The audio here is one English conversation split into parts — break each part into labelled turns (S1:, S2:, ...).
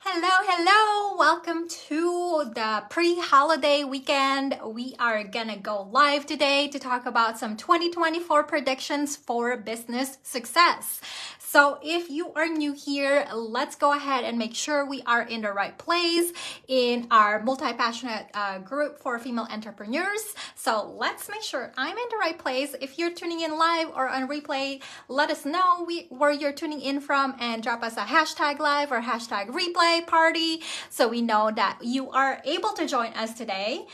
S1: Hello, welcome to the pre-holiday weekend. We are gonna go live today to talk about some 2024 predictions for business success. So if you are new here, let's go ahead and make sure we are in the right place in our multi-passionate group for female entrepreneurs. So let's make sure I'm in the right place. If you're tuning in live or on replay, let us know where you're tuning in from and drop us a hashtag live or hashtag replay party so we know that you are able to join us today.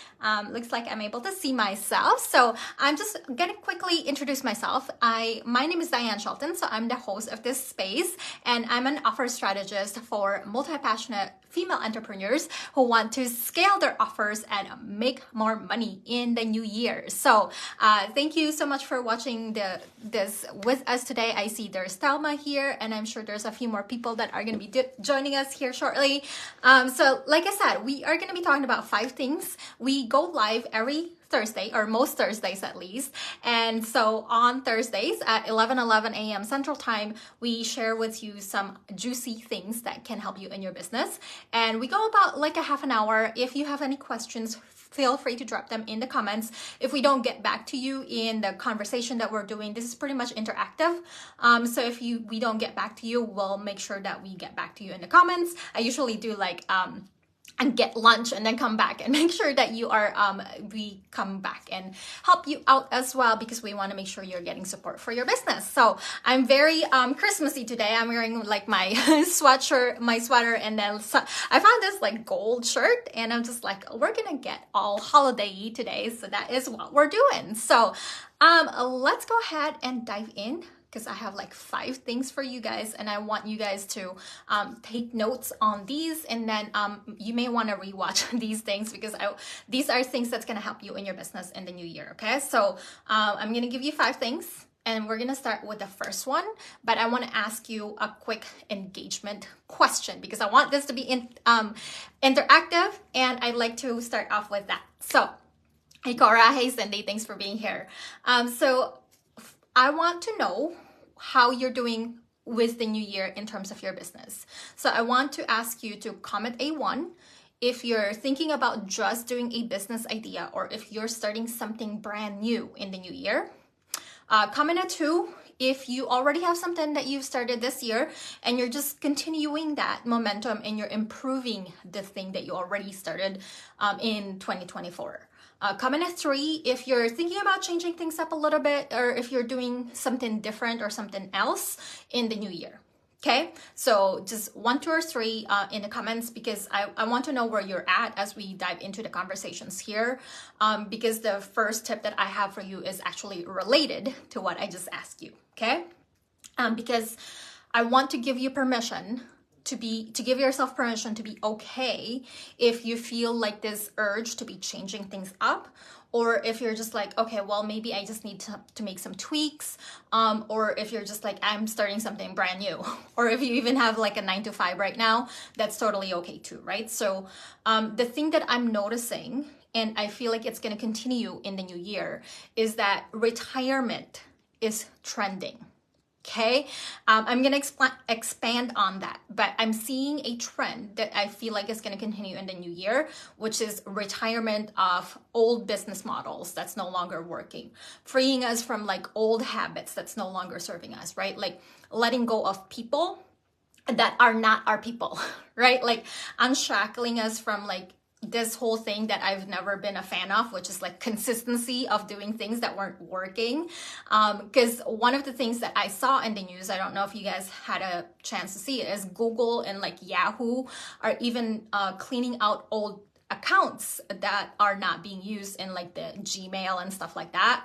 S1: Looks like I'm able to see myself. So I'm just gonna quickly introduce myself. My name is Dianne XX, so I'm the host of this space, and I'm an offer strategist for multi-passionate female entrepreneurs who want to scale their offers and make more money in the new year. So thank you so much for watching this with us today. I see there's Thelma here, and I'm sure there's a few more people that are going to be joining us here shortly. So like I said, we are going to be talking about 5 things. We go live every Thursday, or most Thursdays at least. And so on Thursdays at 11 a.m. Central Time, we share with you some juicy things that can help you in your business. And we go about like a half an hour. If you have any questions, feel free to drop them in the comments. If we don't get back to you in the conversation that we're doing, this is pretty much interactive. So if we don't get back to you, we'll make sure that we get back to you in the comments. I usually do like, and get lunch and then come back and make sure that you are we come back and help you out as well, because we want to make sure you're getting support for your business. So I'm very Christmassy today. I'm wearing like my sweater, and then I found this like gold shirt, and I'm just like, we're gonna get all holiday today, so that is what we're doing. So let's go ahead and dive in, because I have like 5 things for you guys, and I want you guys to take notes on these, and then you may want to rewatch these things, because these are things that's going to help you in your business in the new year. Okay, so I'm going to give you 5 things, and we're going to start with the first one, but I want to ask you a quick engagement question, because I want this to be interactive, and I'd like to start off with that. So hey Cora, hey Cindy, thanks for being here. So I want to know how you're doing with the new year in terms of your business. So I want to ask you to comment A1 if you're thinking about just doing a business idea, or if you're starting something brand new in the new year. Comment A2 if you already have something that you've started this year and you're just continuing that momentum and you're improving the thing that you already started in 2024. Comment at 3 if you're thinking about changing things up a little bit, or if you're doing something different or something else in the new year. Okay, so just 1, 2, or 3 in the comments, because I want to know where you're at as we dive into the conversations here, because the first tip that I have for you is actually related to what I just asked you. Okay, because I want to give you permission to give yourself permission to be okay if you feel like this urge to be changing things up, or if you're just like, okay, well, maybe I just need to make some tweaks, or if you're just like, I'm starting something brand new, or if you even have like a 9 to 5 right now, that's totally okay too, right? So the thing that I'm noticing, and I feel like it's going to continue in the new year, is that retirement is trending. Okay, I'm going to expand on that, but I'm seeing a trend that I feel like is going to continue in the new year, which is retirement of old business models that's no longer working, freeing us from like old habits that's no longer serving us, right? Like letting go of people that are not our people, right? Like unshackling us from like this whole thing that I've never been a fan of, which is like consistency of doing things that weren't working. Because one of the things that I saw in the news, I don't know if you guys had a chance to see it, is Google and like Yahoo are even cleaning out old accounts that are not being used in like the Gmail and stuff like that.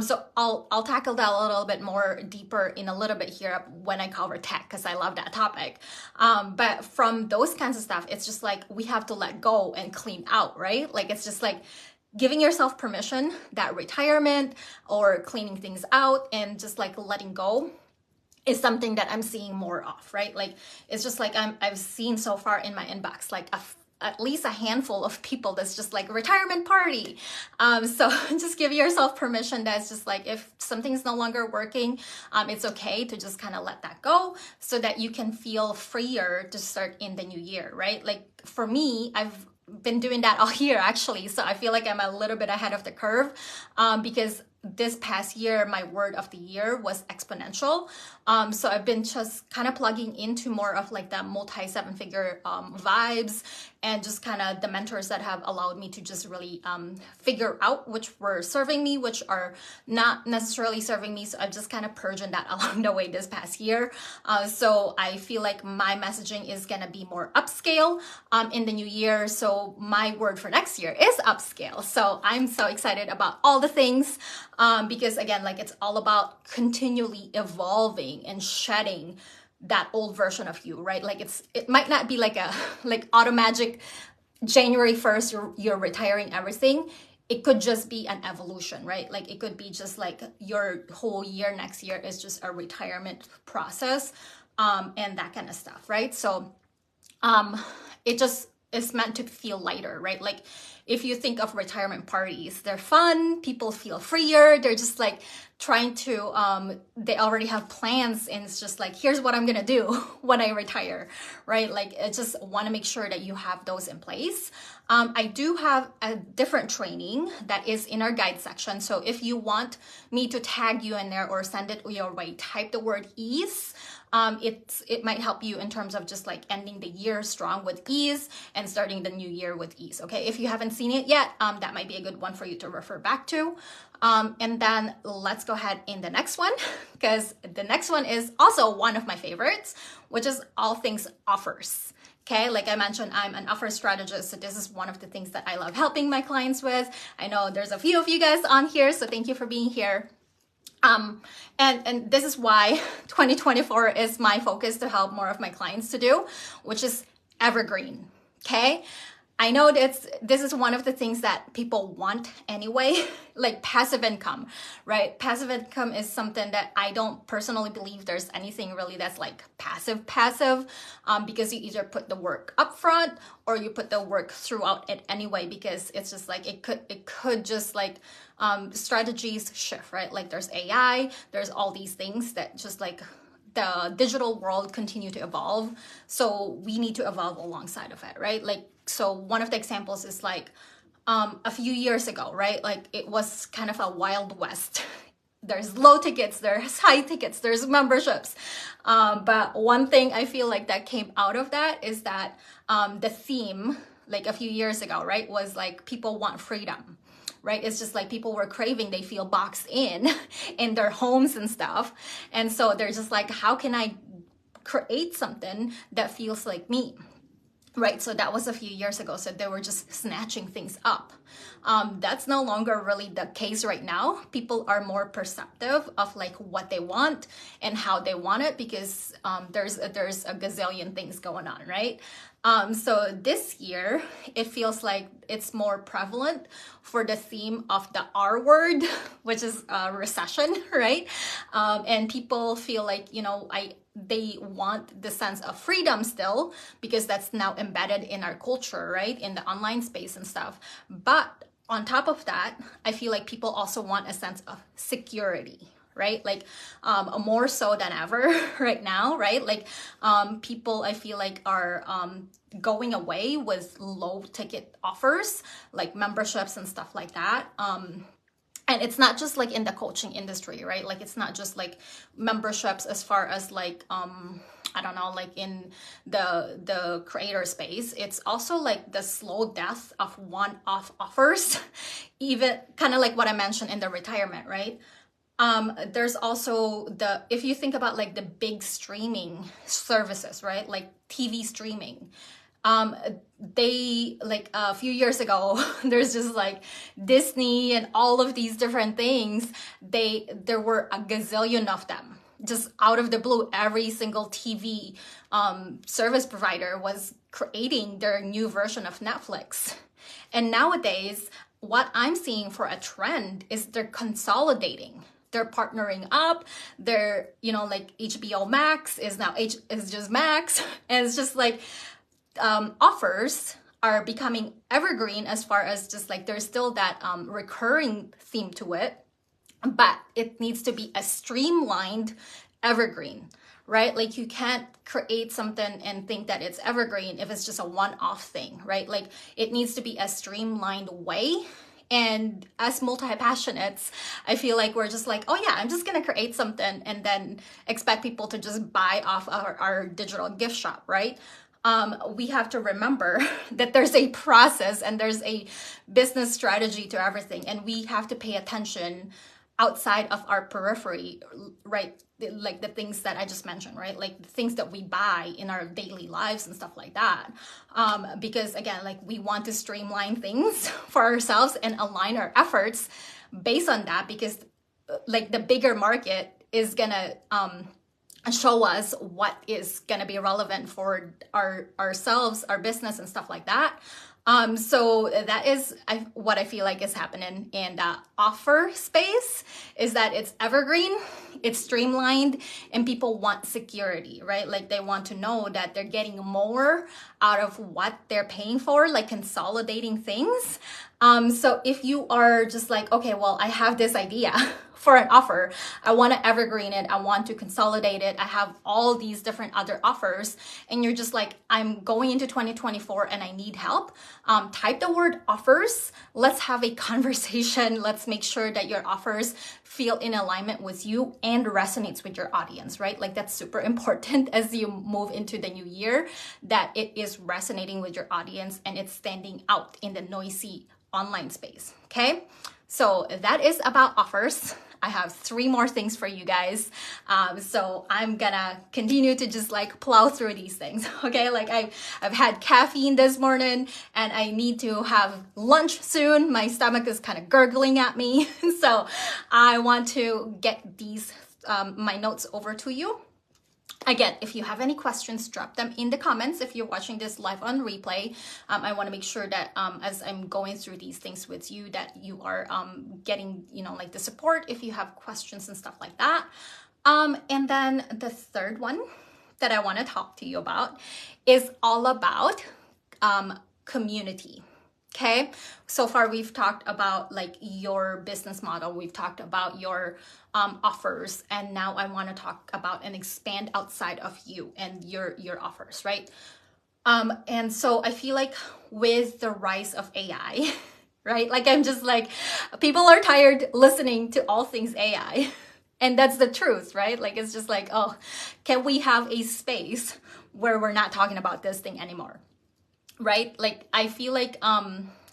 S1: So I'll tackle that a little bit more deeper in a little bit here when I cover tech, because I love that topic. But from those kinds of stuff, it's just like we have to let go and clean out, right? Like it's just like giving yourself permission, that retirement or cleaning things out and just like letting go is something that I'm seeing more of, right? Like it's just like I've seen so far in my inbox like at least a handful of people that's just like retirement party. So just give yourself permission. That's just like, if something's no longer working, it's okay to just kind of let that go so that you can feel freer to start in the new year, right? Like for me, I've been doing that all year actually. So I feel like I'm a little bit ahead of the curve, because this past year, my word of the year was exponential. So I've been just kind of plugging into more of like the multi seven-figure vibes, and just kind of the mentors that have allowed me to just really figure out which were serving me, which are not necessarily serving me. So I've just kind of purging that along the way this past year. So I feel like my messaging is going to be more upscale in the new year. So my word for next year is upscale. So I'm so excited about all the things, because again, like it's all about continually evolving and shedding that old version of you, right? Like it might not be like a like automatic January 1st you're retiring everything. It could just be an evolution, right? Like it could be just like your whole year next year is just a retirement process, and that kind of stuff, right? So it just is meant to feel lighter, right? Like if you think of retirement parties, they're fun, people feel freer, they're just like trying to, they already have plans, and it's just like, here's what I'm gonna do when I retire, right? Like I just wanna make sure that you have those in place. I do have a different training that is in our guide section. So if you want me to tag you in there or send it your way, type the word ease. It might help you in terms of just like ending the year strong with ease and starting the new year with ease. Okay, if you haven't seen it yet, that might be a good one for you to refer back to. And then let's go ahead in the next one, because the next one is also one of my favorites, which is all things offers. Okay, like I mentioned, I'm an offer strategist, so this is one of the things that I love helping my clients with. I know there's a few of you guys on here, so thank you for being here. And this is why 2024 is my focus to help more of my clients to do, which is evergreen. Okay, I know this is one of the things that people want anyway, like passive income, right? Passive income is something that I don't personally believe there's anything really that's like passive, because you either put the work up front or you put the work throughout it anyway, because it's just like it could just like strategies shift, right? Like there's AI, there's all these things that just like the digital world continue to evolve. So we need to evolve alongside of it, right? Like, so one of the examples is like a few years ago, right? Like it was kind of a wild west. There's low tickets, there's high tickets, there's memberships. But one thing I feel like that came out of that is that the theme, like a few years ago, right, was like people want freedom. Right? It's just like people were craving, they feel boxed in their homes and stuff. And so they're just like, how can I create something that feels like me? Right? So that was a few years ago. So they were just snatching things up. That's no longer really the case right now. People are more perceptive of like what they want and how they want it, because there's a gazillion things going on, right? So this year, it feels like it's more prevalent for the theme of the R word, which is recession, right? And people feel like, you know, they want the sense of freedom still, because that's now embedded in our culture, right? In the online space and stuff. But on top of that, I feel like people also want a sense of security, right? Like more so than ever right now, right? Like people, I feel like, are going away with low ticket offers, like memberships and stuff like that. And it's not just like in the coaching industry, right? Like it's not just like memberships as far as like, I don't know, like in the creator space. It's also like the slow death of one-off offers, even kind of like what I mentioned in the retirement, right? There's also if you think about like the big streaming services, right? Like TV streaming. They, like a few years ago, there's just like Disney and all of these different things. There were a gazillion of them. Just out of the blue, every single TV service provider was creating their new version of Netflix. And nowadays, what I'm seeing for a trend is they're consolidating. They're partnering up. They're, you know, like HBO Max is now is just Max. And it's just like offers are becoming evergreen, as far as just like there's still that recurring theme to it, but it needs to be a streamlined evergreen, right? Like you can't create something and think that it's evergreen if it's just a one-off thing, right? Like it needs to be a streamlined way. And as multi-passionates, I feel like we're just like, oh yeah, I'm just gonna create something and then expect people to just buy off our digital gift shop, right? We have to remember that there's a process and there's a business strategy to everything, and we have to pay attention outside of our periphery, right? Like the things that I just mentioned, right? Like the things that we buy in our daily lives and stuff like that. Because again, like we want to streamline things for ourselves and align our efforts based on that, because like the bigger market is gonna show us what is gonna be relevant for ourselves, our business and stuff like that. So that is what I feel like is happening in the offer space, is that it's evergreen, it's streamlined, and people want security, right? Like they want to know that they're getting more out of what they're paying for, like consolidating things. So if you are just like, okay, well, I have this idea for an offer, I want to evergreen it, I want to consolidate it, I have all these different other offers, and you're just like, I'm going into 2024 and I need help, type the word offers. Let's have a conversation. Let's make sure that your offers feel in alignment with you and resonates with your audience, right? Like that's super important as you move into the new year, that it is resonating with your audience and it's standing out in the noisy online space. Okay, so that is about offers. I have 3 more things for you guys. So I'm gonna continue to just like plow through these things. Okay, like I've had caffeine this morning and I need to have lunch soon. My stomach is kind of gurgling at me. So I want to get these my notes over to you. Again, if you have any questions, drop them in the comments. If you're watching this live on replay, I want to make sure that as I'm going through these things with you, that you are getting, like the support if you have questions and stuff like that. And then the third one that I want to talk to you about is all about community. Okay, so far we've talked about like your business model, we've talked about your offers, and now I want to talk about and expand outside of you and your offers, right? And so I feel like with the rise of AI, right? Like I'm just like, people are tired listening to all things AI. And that's the truth, right? Like it's just like, oh, can we have a space where we're not talking about this thing anymore? Right? Like I feel like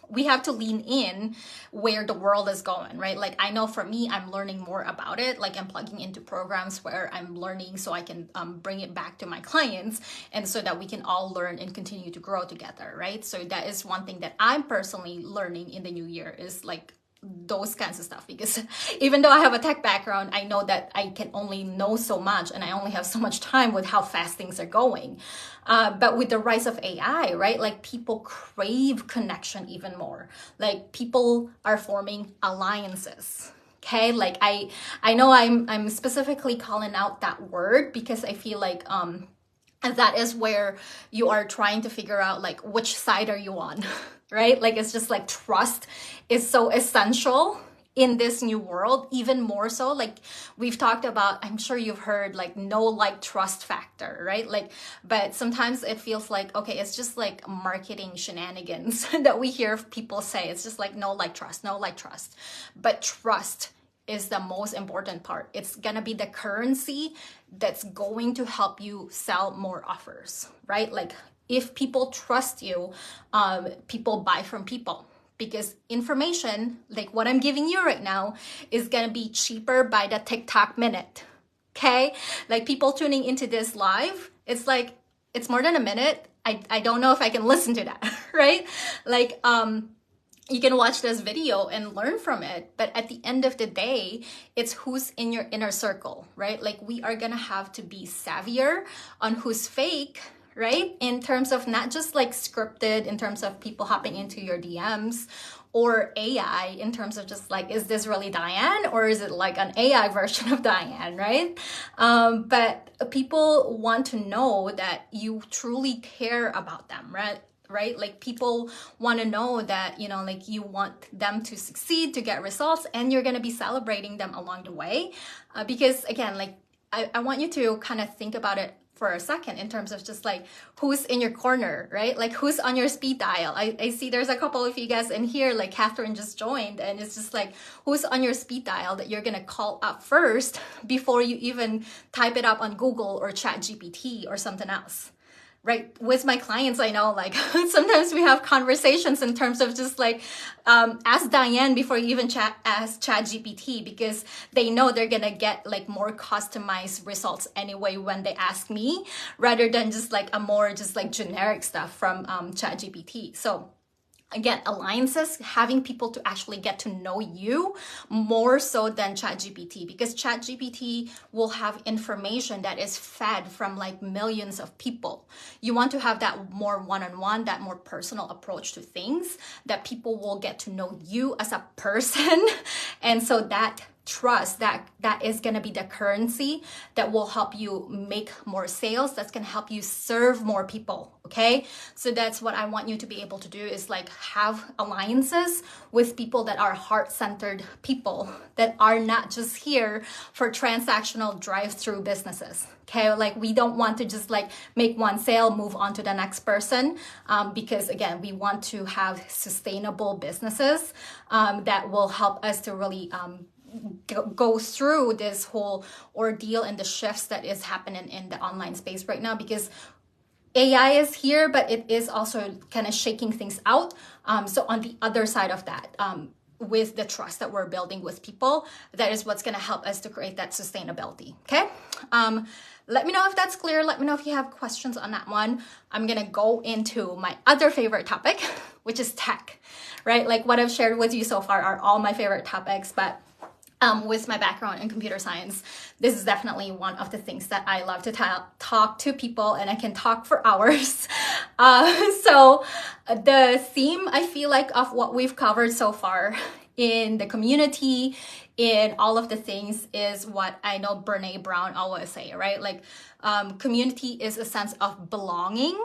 S1: we have to lean in where the world is going, right? Like I know for me, I'm learning more about it. Like I'm plugging into programs where I'm learning so I can bring it back to my clients, and so that we can all learn and continue to grow together, right? So that is one thing that I'm personally learning in the new year, is like those kinds of stuff, because even though I have a tech background, I know that I can only know so much and I only have so much time with how fast things are going. But with the rise of AI, right, like people crave connection even more. Like people are forming alliances. Okay, like I know I'm specifically calling out that word because I feel like and that is where you are trying to figure out like which side are you on, right? Like it's just like trust is so essential in this new world, even more so. Like we've talked about, I'm sure you've heard like no like trust factor, right? Like, but sometimes it feels like, okay, it's just like marketing shenanigans that we hear people say. It's just like no like trust, no like trust. But trust is the most important part. It's gonna be the currency that's going to help you sell more offers, right? Like if people trust you, people buy from people, because information like what I'm giving you right now is gonna be cheaper by the TikTok minute. Okay, like people tuning into this live, it's like it's more than a minute. I don't know if I can listen to that, right? Like you can watch this video and learn from it, but at the end of the day, it's who's in your inner circle, right? Like we are gonna have to be savvier on who's fake, right? In terms of not just like scripted, in terms of people hopping into your DMs, or AI in terms of just like, is this really Dianne or is it like an AI version of Dianne, right? But people want to know that you truly care about them, right? right? Like people want to know that, you know, like you want them to succeed, to get results, and you're going to be celebrating them along the way. Because again, like I want you to kind of think about it for a second in terms of just like who's in your corner, right? Like who's on your speed dial. I see there's a couple of you guys in here, like Catherine just joined, and it's just like who's on your speed dial that you're gonna call up first before you even type it up on Google or Chat GPT or something else. Right, with my clients, I know like sometimes we have conversations in terms of just like ask Dianne before you even ask Chat GPT, because they know they're gonna get like more customized results anyway when they ask me, rather than just like a more just like generic stuff from Chat GPT. So again, alliances, having people to actually get to know you more so than ChatGPT, because ChatGPT will have information that is fed from like millions of people. You want to have that more one-on-one, that more personal approach to things, that people will get to know you as a person. And so that trust, that is going to be the currency that will help you make more sales, that's going to help you serve more people. Okay, so that's what I want you to be able to do, is like have alliances with people that are heart-centered people, that are not just here for transactional drive-through businesses. Okay, like we don't want to just like make one sale, move on to the next person, because again, we want to have sustainable businesses that will help us to really go through this whole ordeal and the shifts that is happening in the online space right now, because AI is here, but it is also kind of shaking things out. So on the other side of that, with the trust that we're building with people, that is what's going to help us to create that sustainability. Okay. Let me know if that's clear. Let me know if you have questions on that one. I'm going to go into my other favorite topic, which is tech, right? Like what I've shared with you so far are all my favorite topics, but with my background in computer science, this is definitely one of the things that I love to talk to people, and I can talk for hours. So the theme, I feel like, of what we've covered so far in the community, in all of the things, is what I know Brene Brown always say, right? Like community is a sense of belonging.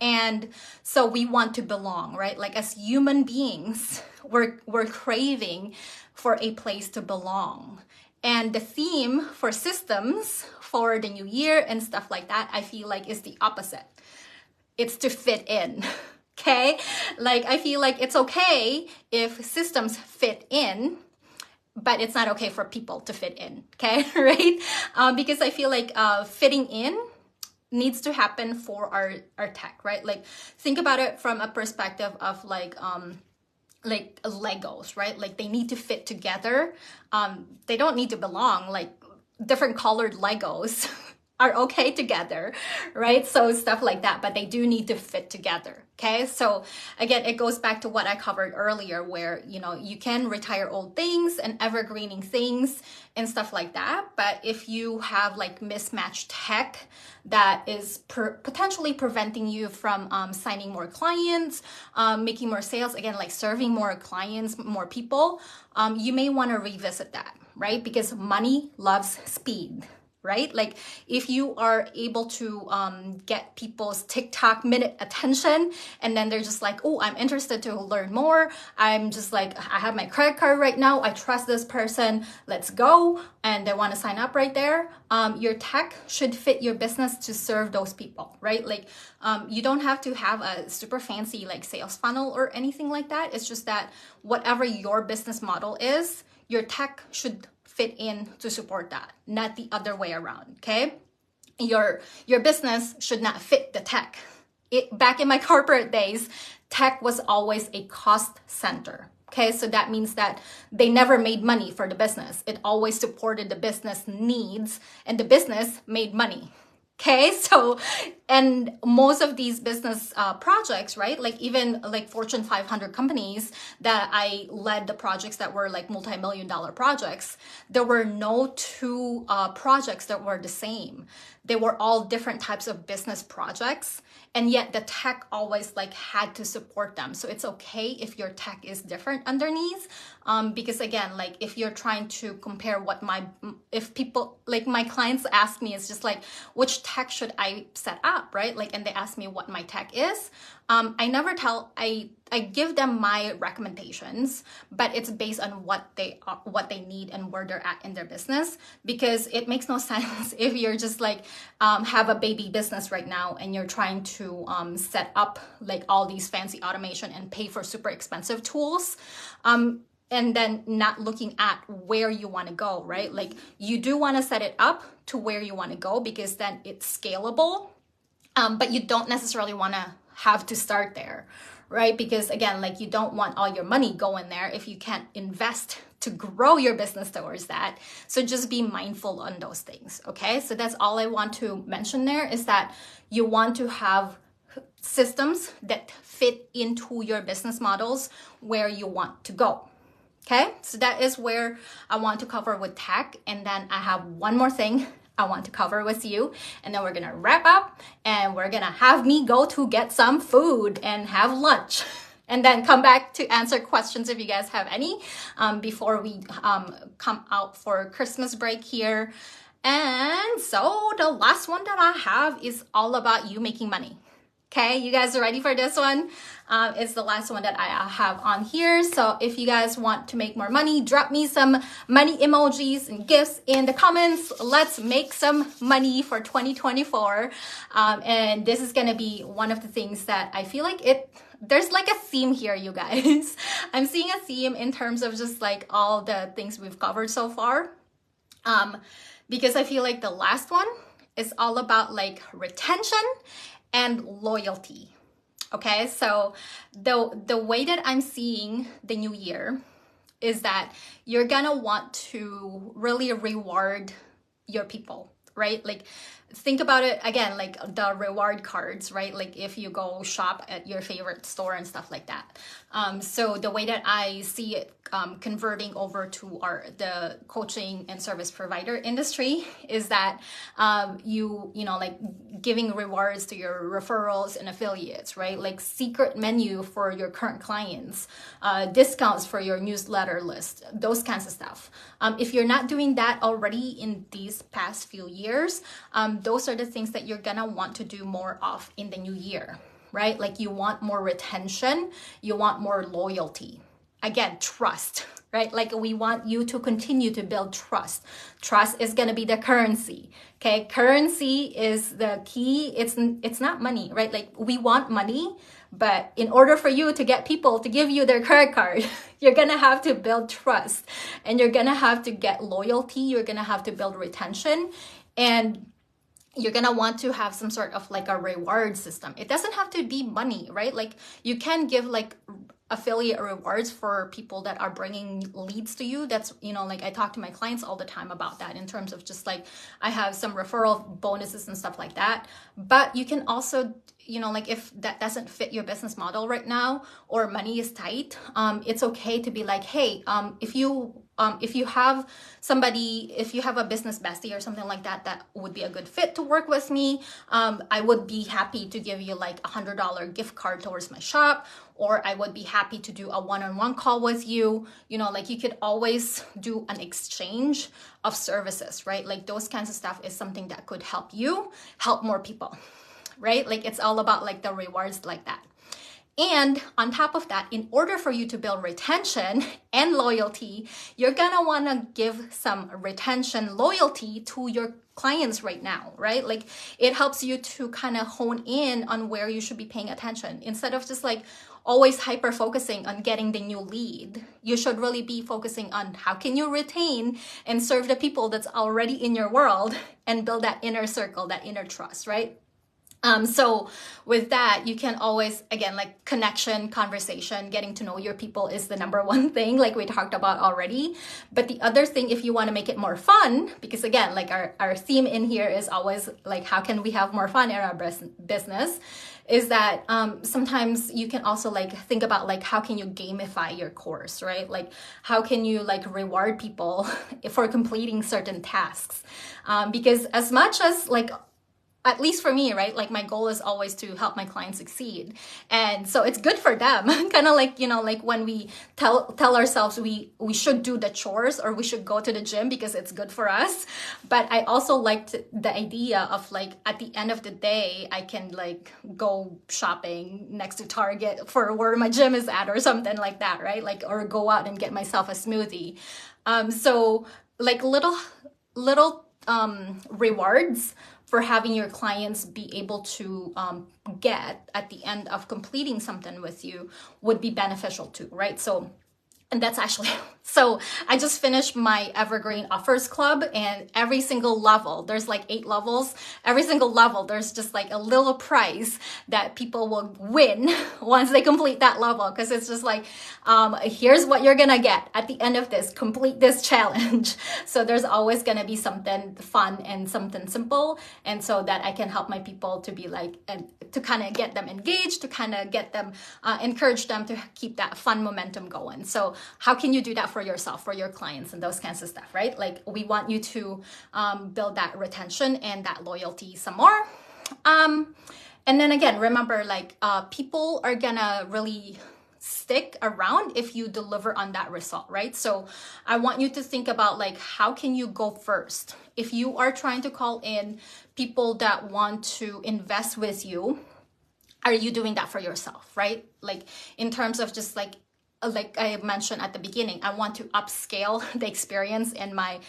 S1: And so we want to belong, right? Like as human beings, we're craving for a place to belong. And the theme for systems for the new year and stuff like that, I feel like is the opposite. It's to fit in. Okay? Like I feel like it's okay if systems fit in, but it's not okay for people to fit in. Okay? Right? Because I feel like fitting in needs to happen for our tech, right? Like think about it from a perspective of like Legos, right? Like they need to fit together. They don't need to belong. Like different colored Legos are okay together, right? So stuff like that, but they do need to fit together. Okay. So again, it goes back to what I covered earlier, where, you know, you can retire old things and evergreening things and stuff like that. But if you have like mismatched tech that is potentially preventing you from signing more clients, making more sales, again, like serving more clients, more people, you may want to revisit that, right? Because money loves speed. Right? Like if you are able to get people's TikTok minute attention, and then they're just like, oh, I'm interested to learn more. I'm just like, I have my credit card right now. I trust this person. Let's go. And they want to sign up right there. Your tech should fit your business to serve those people, right? Like you don't have to have a super fancy like sales funnel or anything like that. It's just that whatever your business model is, your tech should fit in to support that, not the other way around. Okay, your business should not fit the tech. Back in my corporate days, tech was always a cost center. Okay, so that means that they never made money for the business. It always supported the business needs, and the business made money. Okay, so, and most of these business projects, right, like even like Fortune 500 companies that I led the projects that were like multi-million-dollar projects, there were no two projects that were the same. They were all different types of business projects. and yet the tech always like had to support them. So it's okay if your tech is different underneath, because again, like if you're trying to compare if people, like my clients ask me, it's just like, which tech should I set up, right? Like, and they ask me what my tech is. I give them my recommendations, but it's based on what they need and where they're at in their business, because it makes no sense if you're just like have a baby business right now and you're trying to set up like all these fancy automation and pay for super expensive tools, and then not looking at where you want to go, right? Like you do want to set it up to where you want to go, because then it's scalable, but you don't necessarily want to have to start there, right? Because again, like you don't want all your money going there if you can't invest to grow your business towards that. So just be mindful on those things, okay? So that's all I want to mention there, is that you want to have systems that fit into your business models where you want to go. Okay, so that is where I want to cover with tech. And then I have one more thing I want to cover with you, and then we're gonna wrap up and we're gonna have me go to get some food and have lunch, and then come back to answer questions if you guys have any, before we come out for Christmas break here. And so the last one that I have is all about you making money. Okay, you guys are ready for this one? It's the last one that I have on here. So if you guys want to make more money, drop me some money emojis and gifts in the comments. Let's make some money for 2024. And this is gonna be one of the things that I feel like there's like a theme here, you guys. I'm seeing a theme in terms of just like all the things we've covered so far. Because I feel like the last one is all about like retention and loyalty. Okay, so the way that I'm seeing the new year is that you're gonna want to really reward your people, right? Like think about it again, like the reward cards, right? Like if you go shop at your favorite store and stuff like that. So the way that I see it converting over to the coaching and service provider industry is that you know, like giving rewards to your referrals and affiliates, right? Like secret menu for your current clients, discounts for your newsletter list, those kinds of stuff. If you're not doing that already in these past few years, those are the things that you're gonna want to do more of in the new year, right? Like you want more retention, you want more loyalty. Again, trust, right? Like we want you to continue to build trust. Trust is gonna be the currency, okay? Currency is the key. It's not money, right? Like we want money, but in order for you to get people to give you their credit card, you're gonna have to build trust, and you're gonna have to get loyalty. You're gonna have to build retention, and you're gonna want to have some sort of like a reward system. It doesn't have to be money, right? Like you can give like affiliate rewards for people that are bringing leads to you. That's, you know, like I talk to my clients all the time about that in terms of just like I have some referral bonuses and stuff like that. But you can also, you know, like if that doesn't fit your business model right now or money is tight, it's okay to be like, hey, if you have somebody, if you have a business bestie or something like that, that would be a good fit to work with me, I would be happy to give you like $100 gift card towards my shop, or I would be happy to do a one-on-one call with you. You know, like you could always do an exchange of services, right? Like those kinds of stuff is something that could help you help more people, right? Like it's all about like the rewards like that. And on top of that, in order for you to build retention and loyalty, you're gonna wanna give some retention loyalty to your clients right now, right? Like it helps you to kind of hone in on where you should be paying attention. Instead of just like always hyper focusing on getting the new lead, you should really be focusing on how can you retain and serve the people that's already in your world and build that inner circle, that inner trust, right? So with that, you can always, again, like connection, conversation, getting to know your people is the number one thing, like we talked about already. But the other thing, if you want to make it more fun, because again, like our theme in here is always like, how can we have more fun in our business, is that sometimes you can also like think about like, how can you gamify your course, right? Like, how can you like reward people for completing certain tasks? Because as much as like, at least for me, right? Like my goal is always to help my clients succeed. And so it's good for them. Kind of like, like when we tell ourselves we should do the chores or we should go to the gym because it's good for us. But I also liked the idea of like, at the end of the day, I can like go shopping next to Target for where my gym is at or something like that, right? Like, or go out and get myself a smoothie. So like little rewards for having your clients be able to get at the end of completing something with you would be beneficial too, right? So, and that's actually, so I just finished my Evergreen Offers Club, and every single level, there's like 8 levels. Every single level, there's just like a little prize that people will win once they complete that level. Because it's just like, here's what you're gonna get at the end of this, complete this challenge. So there's always gonna be something fun and something simple. And so that I can help my people to be like, and to kind of get them engaged, to kind of get them, encourage them to keep that fun momentum going. So how can you do that for yourself, for your clients, and those kinds of stuff, right? Like we want you to build that retention and that loyalty some more. And then again, remember, like people are gonna really stick around if you deliver on that result, right? So I want you to think about like, how can you go first? If you are trying to call in people that want to invest with you, are you doing that for yourself, right? Like in terms of just like I mentioned at the beginning, I want to upscale the experience in my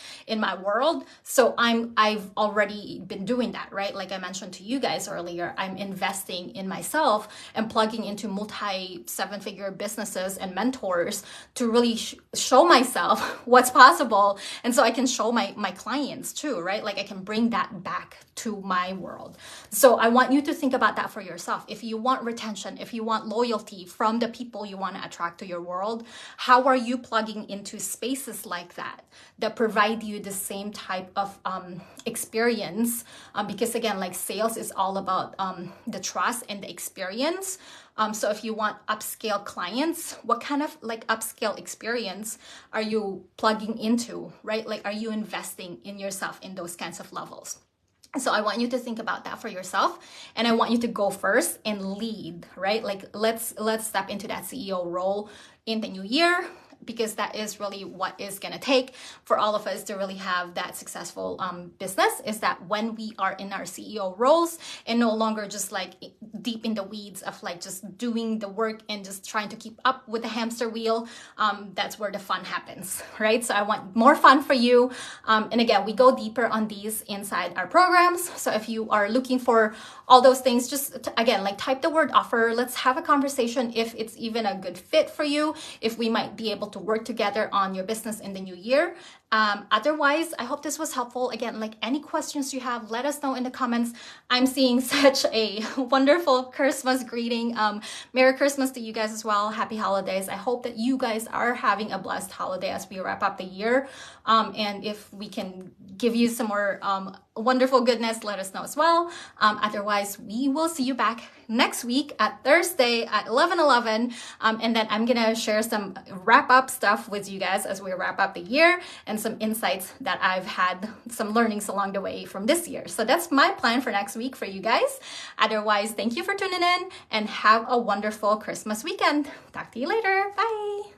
S1: world. So I've already been doing that, right? Like I mentioned to you guys earlier, I'm investing in myself and plugging into multi 7-figure businesses and mentors to really show myself what's possible. And so I can show my clients too, right? Like I can bring that back to my world. So I want you to think about that for yourself. If you want retention, if you want loyalty from the people you want to attract to your world, how are you plugging into spaces like that provide you the same type of experience? Because again, like sales is all about the trust and the experience. So if you want upscale clients, what kind of like upscale experience are you plugging into, right? Like, are you investing in yourself in those kinds of levels? So I want you to think about that for yourself, and I want you to go first and lead, right? Like let's step into that CEO role in the new year, because that is really what is going to take for all of us to really have that successful business, is that when we are in our CEO roles and no longer just like deep in the weeds of like just doing the work and just trying to keep up with the hamster wheel, that's where the fun happens, right? So I want more fun for you. And again, we go deeper on these inside our programs. So if you are looking for all those things, just again, like type the word offer. Let's have a conversation if it's even a good fit for you, if we might be able to work together on your business in the new year. Otherwise, I hope this was helpful. Again, like any questions you have, let us know in the comments. I'm seeing such a wonderful Christmas greeting. Merry Christmas to you guys as well. Happy holidays. I hope that you guys are having a blessed holiday as we wrap up the year. And if we can give you some more wonderful goodness, let us know as well. Otherwise, we will see you back next week at Thursday at 11:11. And then I'm gonna share some wrap up stuff with you guys as we wrap up the year, and some insights that I've had, some learnings along the way from this year. So that's my plan for next week for you guys. Otherwise, thank you for tuning in and have a wonderful Christmas weekend. Talk to you later. Bye.